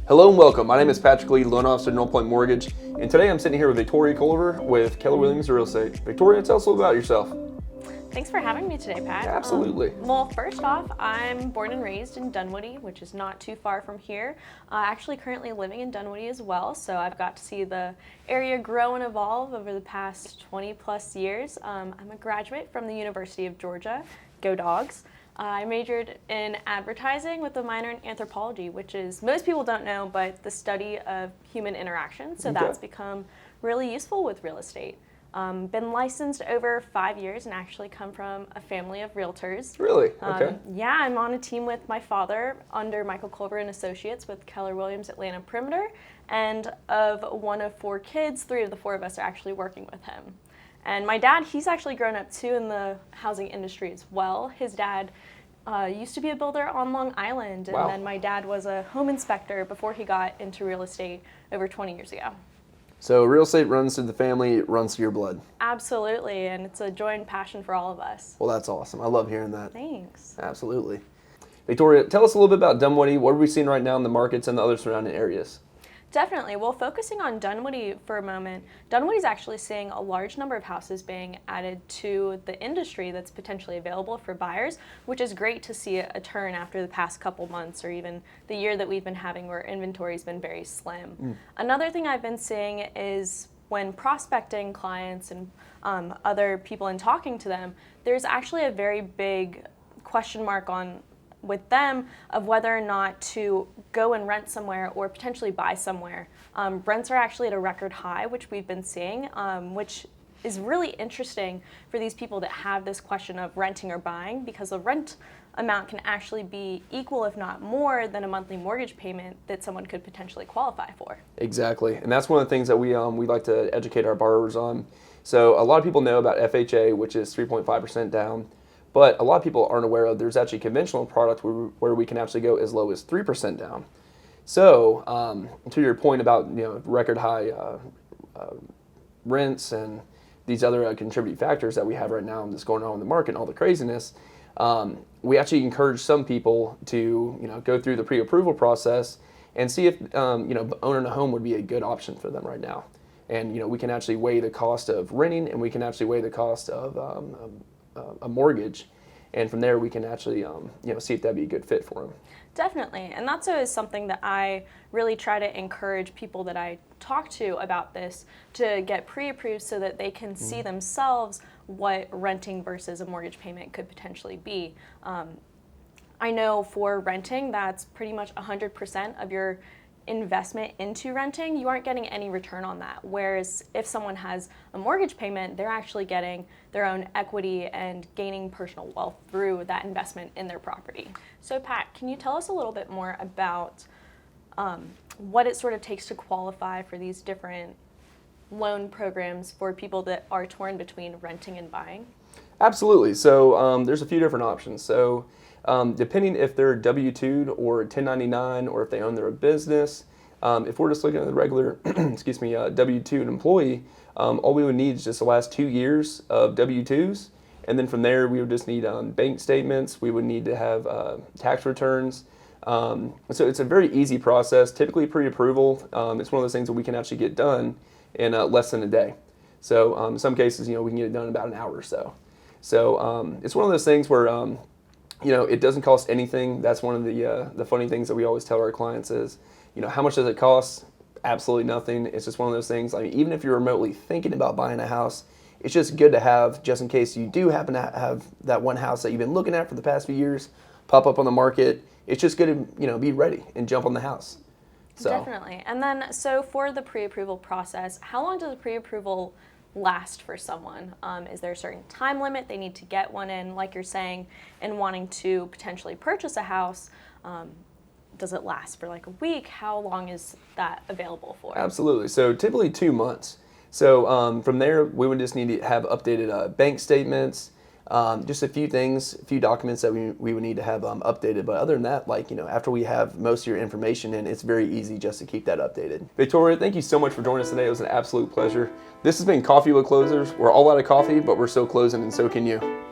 Hello and welcome. My name is Patrick Lee, loan officer at North Point Mortgage, and today I'm sitting here with VictoriaCulver with Keller Williams Real Estate. Victoria, tell us a little about yourself. Thanks for having me today, Pat. Absolutely. Well, first off, I'm born and raised in Dunwoody, which is not too far from here. Actually currently living in Dunwoody as well, so I've got to see the area grow and evolve over the past 20 plus years. I'm a graduate from the University of Georgia. Go Dogs. I majored in advertising with a minor in anthropology, which is, most people don't know, but the study of human interaction. So that's become really useful with real estate. Been licensed over 5 years and actually come from a family of realtors. Really? Okay. Yeah, I'm on a team with my father under Michael Culver and Associates with Keller Williams Atlanta Perimeter. And of one of 4 kids, 3 of the 4 of us are actually working with him. And my dad, he's actually grown up too in the housing industry as well. His dad used to be a builder on Long Island, and then my dad was a home inspector before he got into real estate over 20 years ago. So real estate runs through the family, it runs through your blood. Absolutely, and it's a joy and passion for all of us. Well, that's awesome. I love hearing that. Thanks. Absolutely. Victoria, tell us a little bit about Dunwoody. What are we seeing right now in the markets and the other surrounding areas? Definitely. Well, focusing on Dunwoody for a moment, Dunwoody's actually seeing a large number of houses being added to the industry that's potentially available for buyers, which is great to see a turn after the past couple months or even the year that we've been having where inventory's been very slim. Another thing I've been seeing is when prospecting clients and other people and talking to them, there's actually a very big question mark with them of whether or not to go and rent somewhere or potentially buy somewhere. Rents are actually at a record high, which we've been seeing, which is really interesting for these people that have this question of renting or buying, because the rent amount can actually be equal, if not more, than a monthly mortgage payment that someone could potentially qualify for. Exactly, and that's one of the things that we like to educate our borrowers on. So a lot of people know about FHA, which is 3.5% down. But a lot of people aren't aware of there's actually a conventional product where we can actually go as low as 3% down. So to your point about record high rents and these other contributing factors that we have right now that's going on in the market and all the craziness, we actually encourage some people to go through the pre-approval process and see if owning a home would be a good option for them right now. And we can actually weigh the cost of renting, and we can actually weigh the cost of a mortgage, and from there we can actually see if that'd be a good fit for them. Definitely, and that's always something that I really try to encourage people that I talk to about this to get pre-approved so that they can see themselves what renting versus a mortgage payment could potentially be. I know for renting, that's pretty much 100% of your investment into renting. You aren't getting any return on that. Whereas if someone has a mortgage payment, they're actually getting their own equity and gaining personal wealth through that investment in their property. So Pat, can you tell us a little bit more about what it sort of takes to qualify for these different loan programs for people that are torn between renting and buying? Absolutely. So there's a few different options. So depending if they're W-2'd or 1099 or if they own their own business, if we're just looking at the regular, W-2'd employee, all we would need is just the last 2 years of W-2s, and then from there we would just need bank statements. We would need to have tax returns. So it's a very easy process. Typically pre-approval, it's one of those things that we can actually get done in less than a day. So in some cases, we can get it done in about an hour or so. So it's one of those things where it doesn't cost anything. That's one of the funny things that we always tell our clients is, how much does it cost? Absolutely nothing. It's just one of those things. I mean, even if you're remotely thinking about buying a house, it's just good to have, just in case you do happen to have that one house that you've been looking at for the past few years pop up on the market. It's just good to be ready and jump on the house. So. Definitely. And then, so for the pre-approval process, how long does the pre-approval last for someone? Is there a certain time limit they need to get one in, like you're saying, and wanting to potentially purchase a house? Does it last for like a week? How long is that available for? Absolutely. So typically 2 months. So from there, we would just need to have updated bank statements, just a few things, a few documents that we would need to have updated. But other than that, after we have most of your information in, it's very easy just to keep that updated. Victoria, thank you so much for joining us today. It was an absolute pleasure. This has been Coffee with Closers. We're all out of coffee, but we're still closing, and so can you.